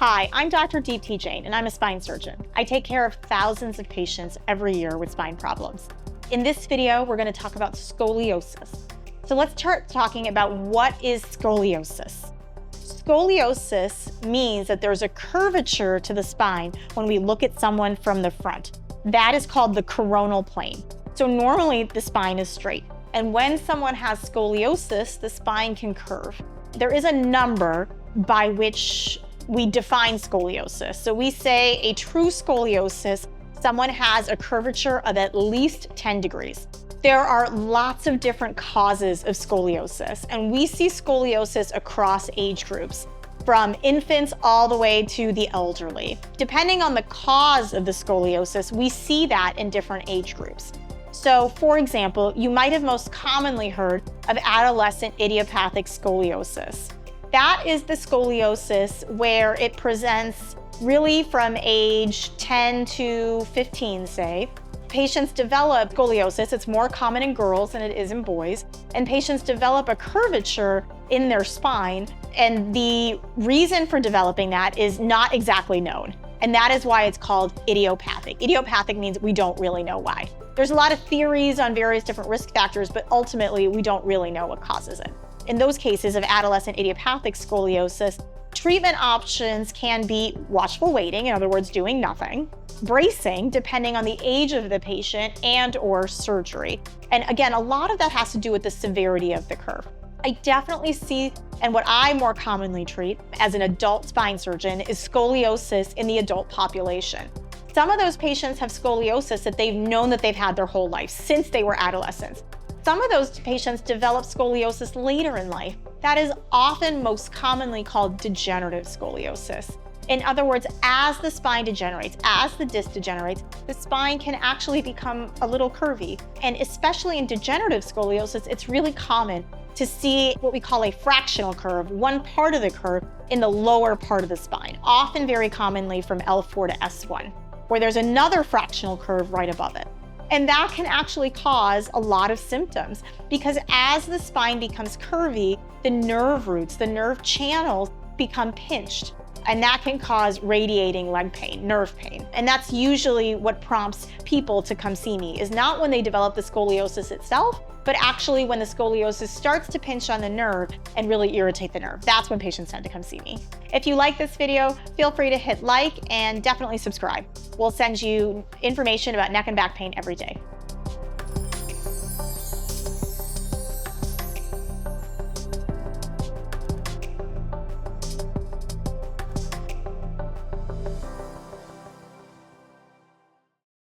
Hi, I'm Dr. Deepti Jain, and I'm a spine surgeon. I take care of thousands of patients every year with spine problems. In this video, we're going to talk about scoliosis. So let's start talking about what is scoliosis. Scoliosis means that there's a curvature to the spine when we look at someone from the front. That is called the coronal plane. So normally the spine is straight. And when someone has scoliosis, the spine can curve. There is a number by which we define scoliosis. So we say a true scoliosis, someone has a curvature of at least 10 degrees. There are lots of different causes of scoliosis, and we see scoliosis across age groups, from infants all the way to the elderly. Depending on the cause of the scoliosis, we see that in different age groups. So, for example, you might have most commonly heard of adolescent idiopathic scoliosis. That is the scoliosis where it presents really from age 10 to 15, say. Patients develop scoliosis. It's more common in girls than it is in boys. And patients develop a curvature in their spine. And the reason for developing that is not exactly known. And that is why it's called idiopathic. Idiopathic means we don't really know why. There's a lot of theories on various different risk factors, but ultimately we don't really know what causes it. In those cases of adolescent idiopathic scoliosis, treatment options can be watchful waiting, in other words, doing nothing, bracing, depending on the age of the patient, and/or surgery. And again, a lot of that has to do with the severity of the curve. I definitely see, and what I more commonly treat as an adult spine surgeon, is scoliosis in the adult population. Some of those patients have scoliosis that they've known that they've had their whole life, since they were adolescents. Some of those patients develop scoliosis later in life. That is often most commonly called degenerative scoliosis. In other words, as the spine degenerates, as the disc degenerates, the spine can actually become a little curvy. And especially in degenerative scoliosis, it's really common to see what we call a fractional curve, one part of the curve in the lower part of the spine, often very commonly from L4 to S1, where there's another fractional curve right above it. And that can actually cause a lot of symptoms because as the spine becomes curvy, the nerve roots, the nerve channels become pinched. And that can cause radiating leg pain, nerve pain. And that's usually what prompts people to come see me, is not when they develop the scoliosis itself, but actually when the scoliosis starts to pinch on the nerve and really irritate the nerve. That's when patients tend to come see me. If you like this video, feel free to hit like and definitely subscribe. We'll send you information about neck and back pain every day.